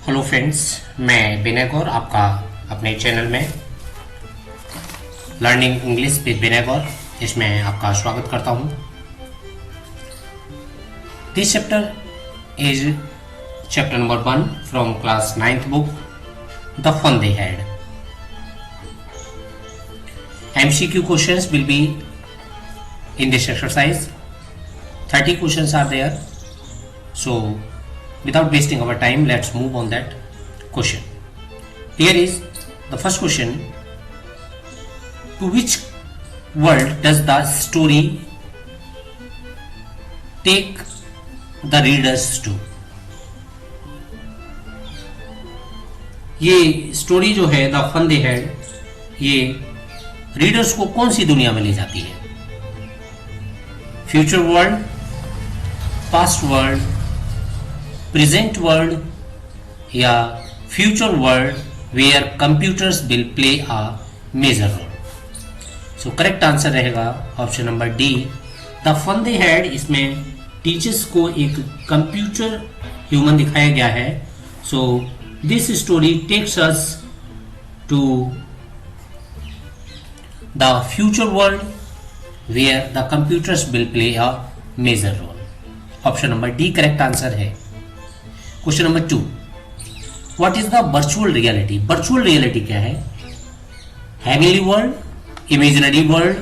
Hello friends, मैं विनय गौर आपका अपने चैनल में learning English with Vinay Gaur इसमें आपका स्वागत करता हूं। This chapter is chapter number 1 from class 9th book the fun they had. MCQ questions will be in this exercise. 30 questions are there. So without wasting our time, let's move on that question. Here is the first question. To which world does the story take the readers to? ये story जो है the fun they had, ये readers को कौन सी दुनिया में ले जाती है? Future world, past world, present world या future world where computers will play a major role? So correct answer रहेगा option number D, the fun they had. इसमें टीचर्स को एक कंप्यूटर ह्यूमन दिखाया गया है। So this story takes us to the future world where the computers will play a major role. Option number D correct answer है। Question number 2, what is the virtual reality? Virtual reality क्या है? Heavenly world, imaginary world,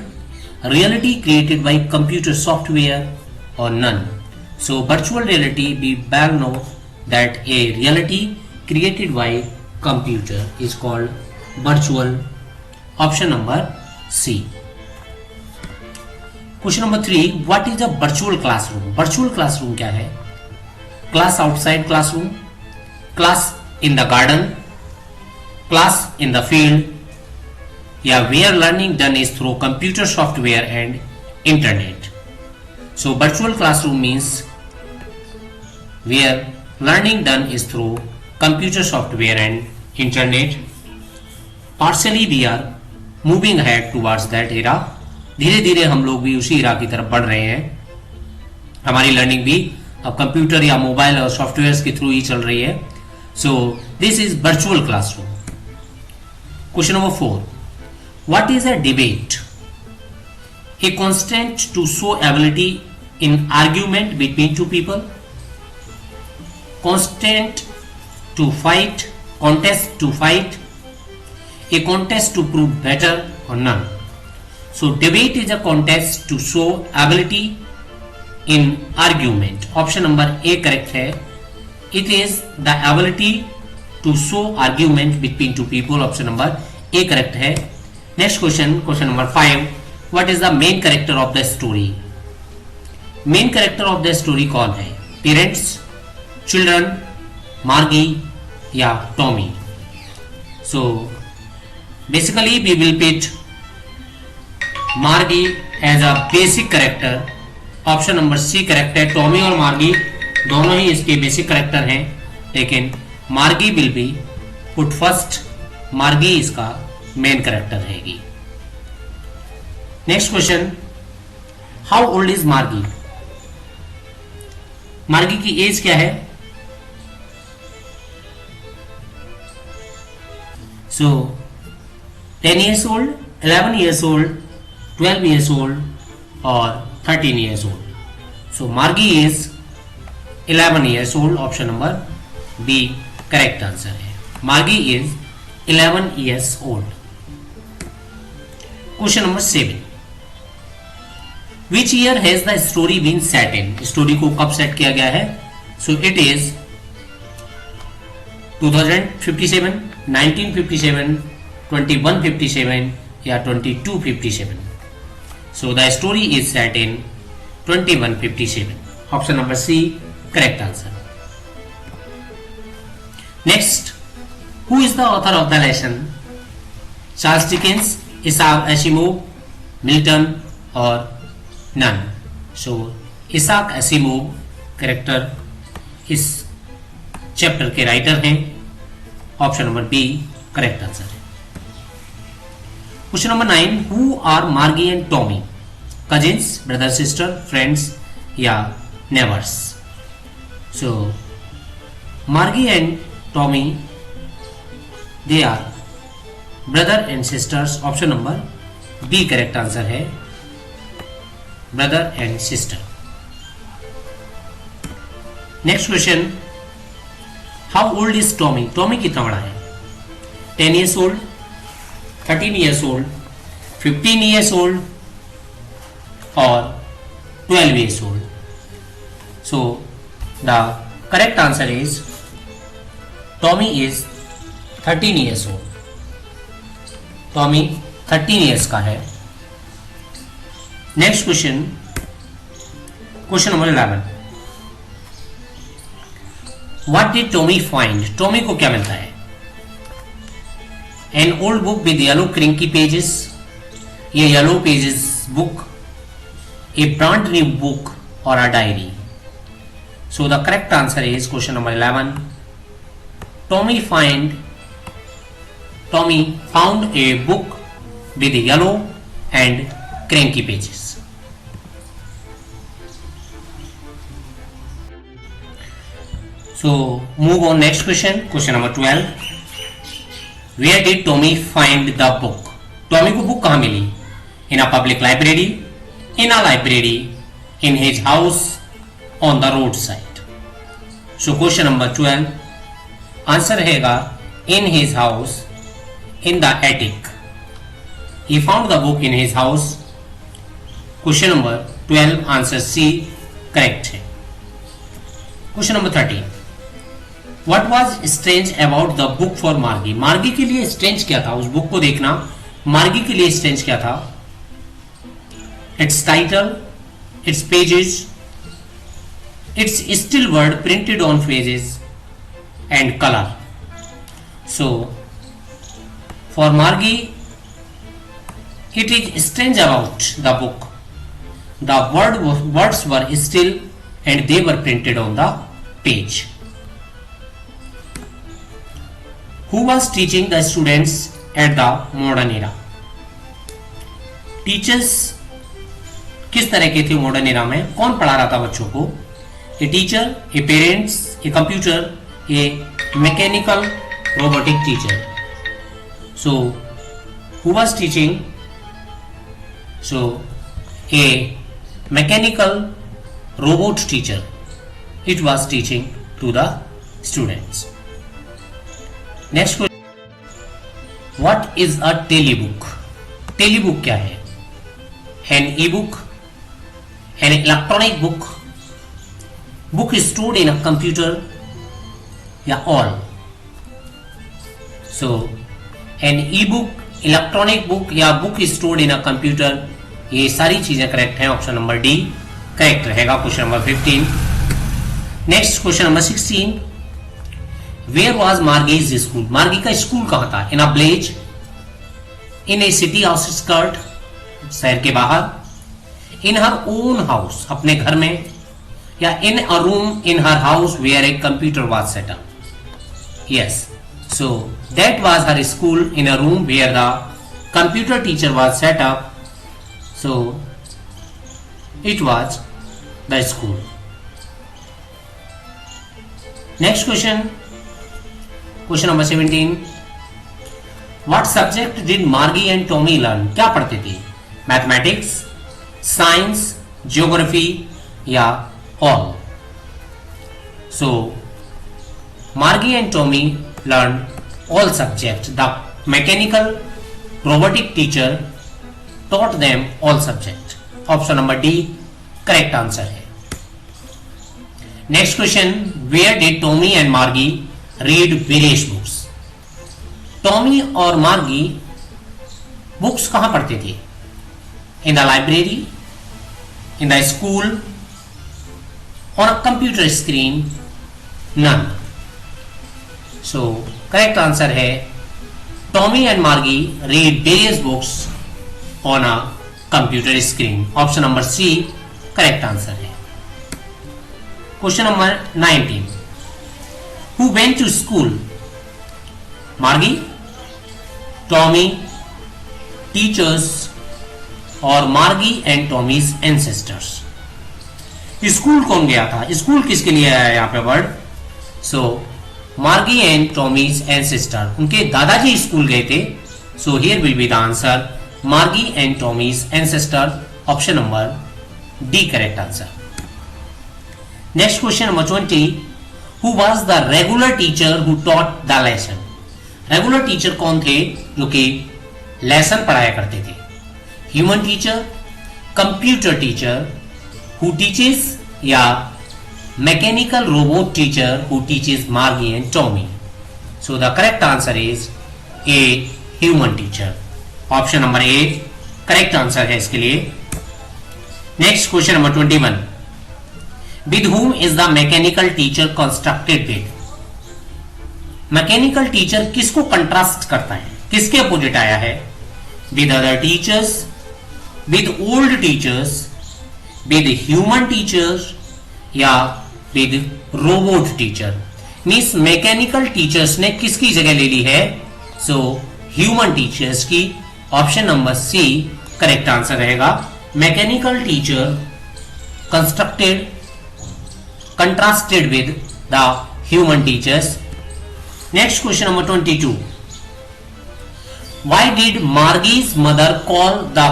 reality created by computer software और none? So virtual reality we well know that a reality created by computer is called virtual. Option number C. Question number 3, what is the virtual classroom? Virtual classroom क्या है? Class outside classroom, class in the garden, class in the field या where learning done is through computer software and internet? So virtual classroom means where learning done is through computer software and internet. Partially we are moving ahead towards that era. धीरे धीरे हम लोग भी उसी इरा की तरफ बढ़ रहे हैं। हमारी लर्निंग भी अब कंप्यूटर या मोबाइल और सॉफ्टवेयर के थ्रू ही चल रही है। So this is virtual classroom. Question number 4, what is a debate? A constant to show ability in argument between two people, constant to fight, contest to fight, a contest to prove better or none? So debate is a contest to show ability in argument. Option number A correct है. It is the ability to show argument between two people. Option number A correct है. Next question, question number 5. What is the main character of the story? Main character of the story कौन है? Parents, children, Margie या Tommy? So basically we will put Margie as a basic character. Option number C correct है। Tommy और Margie दोनों ही इसके basic character हैं, लेकिन मार्गी विल बी पुट फर्स्ट। मार्गी इसका मेन कैरेक्टर रहेगी। Next question, how old is मार्गी? मार्गी की एज क्या है? सो 10 years old, 11 years old, 12 years old और 13 years old. So Margie is 11 years old. Option number B correct answer है। Margie is 11 years old. Question number 7. Which year has the story been set in? Story को कब set किया गया है? So it is 2057, 1957, 2157 या 2257? So the story is set in 2157. Option number C correct answer. Next, who is the author of the lesson? Charles Dickens, Isaac Asimov, Milton और none? So Isaac Asimov character इस chapter के writer हैं। Option number B correct answer है। Question number 9, who are Margie and Tommy? Cousins, brother sister, friends या neighbours? So Margie and Tommy, they are brother and sisters. Option number B correct answer है, brother and sister. Next question, how old is Tommy? Tommy कितना बड़ा है? 10 years old, 13 years old, 15 years old or 12 years old? So the correct answer is Tommy is 13 years old. Tommy 13 years का है। Next question, question number 11, what did Tommy find? Tommy को क्या मिलता है? An old book with yellow crinky pages, a yellow pages book, a brand new book or a diary? So the correct answer is question number 11. Tommy found a book with yellow and cranky pages. So move on, next question, question number 12. Where did Tommy find the book? Tommy को book कहां मिली? In a public library, in a library, in his house, on the roadside. So question number 12 answer रहेगा in his house, in the attic. He found the book in his house. Question number 12 answer C correct है। Question number 13. What was strange about the book for Margie? मार्गी के लिए strange क्या था? उस book को देखना मार्गी के लिए स्ट्रेंज क्या था? Its title, its pages, its still word printed on pages and color. So for Margie it is strange about the book. The words were still and they were printed on the page. Who was teaching the students at the modern era? Teachers किस तरह के थे modern era में? कौन पढ़ा रहा था बच्चों को? A teacher, a parents, a computer, a mechanical robotic teacher. So who was teaching? So a mechanical robot teacher, it was teaching to the students. Next question, what is a telebook? Telebook क्या है? An e book, an electronic book, book stored in a computer या all? So an e book, electronic book या book stored in a computer, ये सारी चीजें correct हैं। Option number D correct रहेगा question number 15। Next question number 16, where was Margie's school? Margie का school कहां था? In a village, in a city outskirt, शहर के बाहर, इन हर ओन हाउस, अपने घर में, या in a room in her house where a computer was set up? Yes, so that was her school in a room where the computer teacher was set up, so it was the school. Next question, question number 17, what subject did Margie and Tommy learn? क्या पढ़ते थे? Mathematics, science, geography या all? So Margie and Tommy learn all subject. The mechanical robotic teacher taught them all subject. Option number D correct answer है। Next question, where did Tommy and Margie read various books? Tommy और Margie books कहां पढ़ते थे? In the library, in the school, on a computer screen, none. So correct answer है Tommy and Margie read various books on a computer screen. Option number C correct answer है। Question number 19, Who went to school? Margie, Tommy, teachers और Margie and Tommy's ancestors? School कौन गया था? School किसके लिए आया यहाँ पे word? So Margie and Tommy's ancestor, उनके दादाजी स्कूल गए थे. So here will be the answer Margie and Tommy's ancestor, option number D correct answer. Next question number 20. Who was the regular teacher who taught the lesson? Regular teacher कौन थे जो कि lesson पढ़ाया करते थे? Human teacher, computer teacher who teaches, या mechanical robot teacher who teaches Margie and Tommy? So the correct answer is A, human teacher. Option number A correct answer है इसके लिए. Next question number 21. With whom is the mechanical teacher constructed with? Mechanical teacher किसको contrast करता है, किसके opposite आया है? With other teachers, with old teachers, with human teachers, या with robot teacher? Means mechanical teachers ने किसकी जगह ले ली है? सो ह्यूमन टीचर्स की. Option number C correct answer रहेगा. Mechanical teacher constructed, contrasted with the human teachers. Next question number 22. Why did Margie's mother call the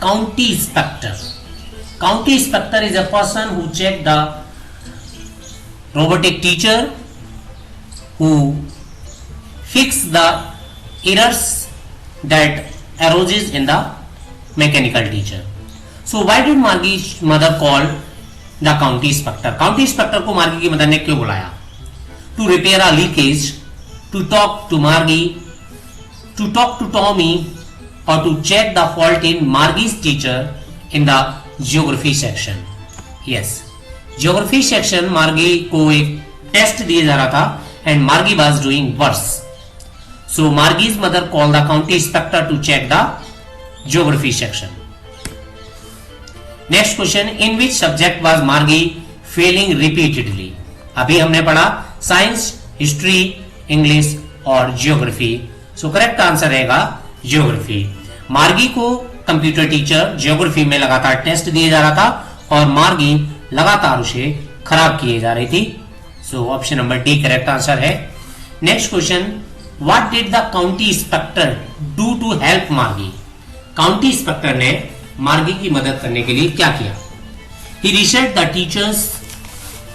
county inspector? County inspector is a person who checked the robotic teacher, who fixed the errors that arises in the mechanical teacher. So why did Margie's mother call the county inspector? County inspector को Margie की mother ने क्यों बुलाया? To repair a leakage, to talk to Margie, to talk to Tommy, और to check the fault in Margie's teacher in the geography section. Yes, geography section Margie को एक test दिया जा रहा था and Margie was doing worse. So Margie's mother call the county inspector to check the geography section. Next question. In which subject was Margie failing repeatedly? अभी हमने पढ़ा science, history, English और जियोग्राफी. सो करेक्ट आंसर रहेगा geography. Margie को computer teacher geography में लगातार test दिए जा रहा था और मार्गी लगातार उसे खराब किए जा रही थी. So option number D correct answer है. Next question. What did the county inspector do to help Margie? County inspector ने मार्गी की मदद करने के लिए क्या किया? He reset the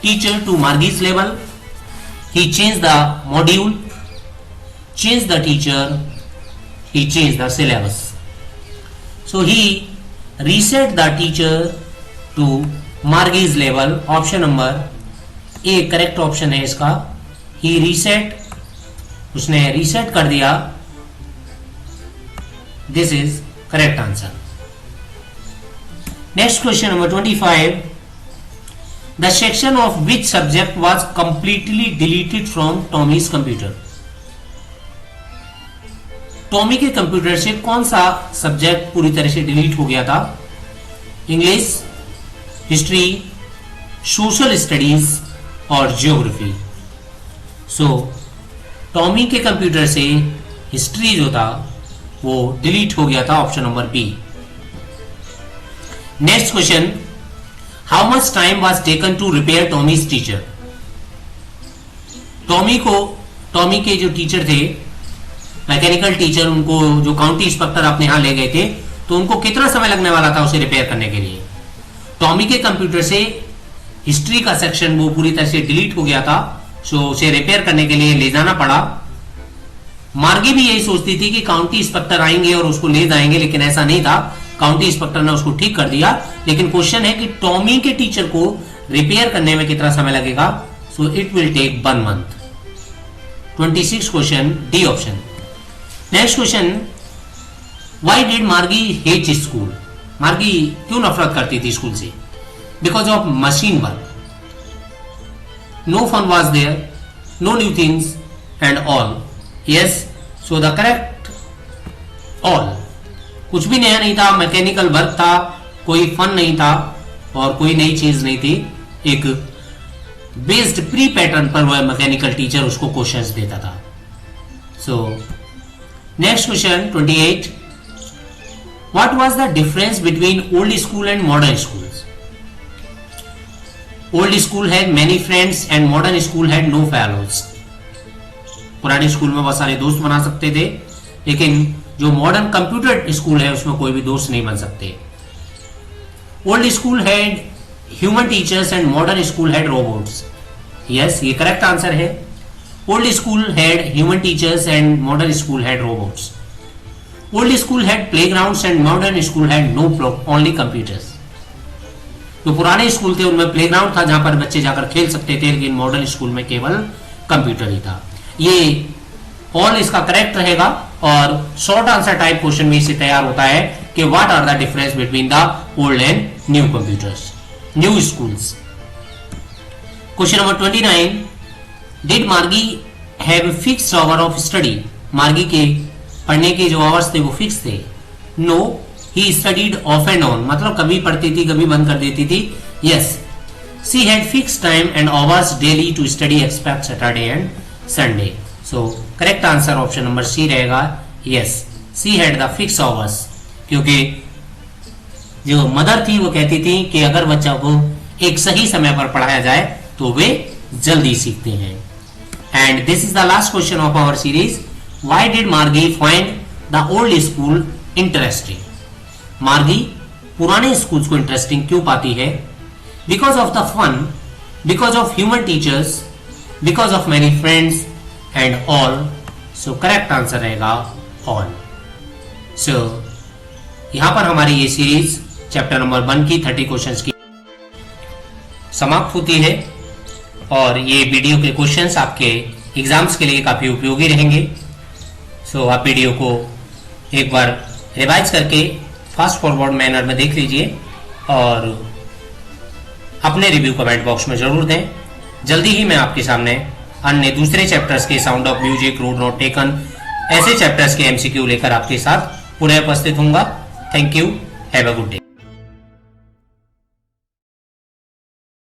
teacher to Margie's level. He changed the module, changed the teacher, he changed the syllabus. So he reset the teacher to Margie's level. Option number A correct option है इसका. He reset, उसने reset कर दिया. This is correct answer. Next question number 25. The section of which subject was completely deleted from Tommy's computer? Tommy के computer से कौन सा subject पूरी तरह से डिलीट हो गया था? इंग्लिश, हिस्ट्री, सोशल स्टडीज और जियोग्राफी. सो टॉमी के कंप्यूटर से हिस्ट्री जो था वो डिलीट हो गया था. Option number B. Next question. How much time was taken to repair Tommy's teacher? Tommy के जो टीचर थे, मैकेनिकल टीचर, उनको जो काउंटी इंस्पेक्टर अपने यहां ले गए थे, तो उनको कितना समय लगने वाला था उसे रिपेयर करने के लिए? टॉमी के कंप्यूटर से हिस्ट्री का सेक्शन वो पूरी तरह से डिलीट हो गया था, सो उसे रिपेयर करने के लिए ले जाना पड़ा. मार्गी भी यही सोचती थी कि काउंटी इंस्पेक्टर आएंगे और उसको ले जाएंगे, लेकिन ऐसा नहीं था. काउंटी इंस्पेक्टर ने उसको ठीक कर दिया. लेकिन क्वेश्चन है कि टॉमी के टीचर को रिपेयर करने में कितना समय लगेगा? So it will take 1 month. 26 question, D option. Next question. Why did Margie hate school? Margie क्यों नफरत करती थी स्कूल से? Because of machine work. No fun was there, no new things and all. Yes, so the correct all. कुछ भी नया नहीं था, मैकेनिकल वर्क था, कोई फन नहीं था और कोई नई चीज नहीं थी. एक बेस्ड प्री पैटर्न पर वह मैकेनिकल टीचर उसको क्वेश्चंस देता था. So next question 28. What was the difference between old school and modern schools? Old school had many friends and modern school had no fellows. पुराने स्कूल में बहुत सारे दोस्त बना सकते थे, लेकिन जो मॉडर्न कंप्यूटर स्कूल है उसमें कोई भी दोस्त नहीं बन सकते। Old school had human teachers and modern school had robots. Yes, ये करेक्ट आंसर है। Old school had human teachers and modern school had robots. Old school had playgrounds and modern school had no only computers. जो पुराने school थे उनमें playground था जहां पर बच्चे जाकर खेल सकते थे, लेकिन मॉडर्न स्कूल में केवल कंप्यूटर ही था। ये ऑल इसका करेक्ट रहेगा और शॉर्ट आंसर टाइप क्वेश्चन भी इससे तैयार होता है कि what are the difference between the old and new computers, new schools. Question number 29, did Margie have fixed hour of study? Margie के पढ़ने के जो आवर्स थे वो फिक्स थे। No, he studied off and on, मतलब कभी पढ़ती थी कभी बंद कर देती थी। Yes, she had fixed time and hours daily to study except Saturday and Sunday. So correct answer option number C रहेगा। Yes, she had the fix hours, क्योंकि जो मदर थी वो कहती थी कि अगर बच्चा को एक सही समय पर पढ़ाया जाए तो वे जल्दी सीखते हैं। And this is the last question of our series, why did Margie find the old school interesting? Margie पुराने स्कूल्स को इंटरेस्टिंग क्यों पाती है? Because of the fun, because of human teachers, because of many friends and all. So correct answer रहेगा all. So यहां पर हमारी ये सीरीज चैप्टर नंबर 1 की 30 क्वेश्चंस की समाप्त होती है और ये वीडियो के क्वेश्चंस आपके एग्जाम्स के लिए काफी उपयोगी रहेंगे। सो आप वीडियो को एक बार रिवाइज करके फास्ट फॉरवर्ड मैनर में देख लीजिए और अपने रिव्यू कमेंट बॉक्स में जरूर दें। जल्दी ही मैं आपके सामने अन्य दूसरे चैप्टर्स के sound of music, road not taken, ऐसे चैप्टर्स के एमसीक्यू लेकर आपके साथ पुनः उपस्थित होऊंगा। Thank you, have a good day.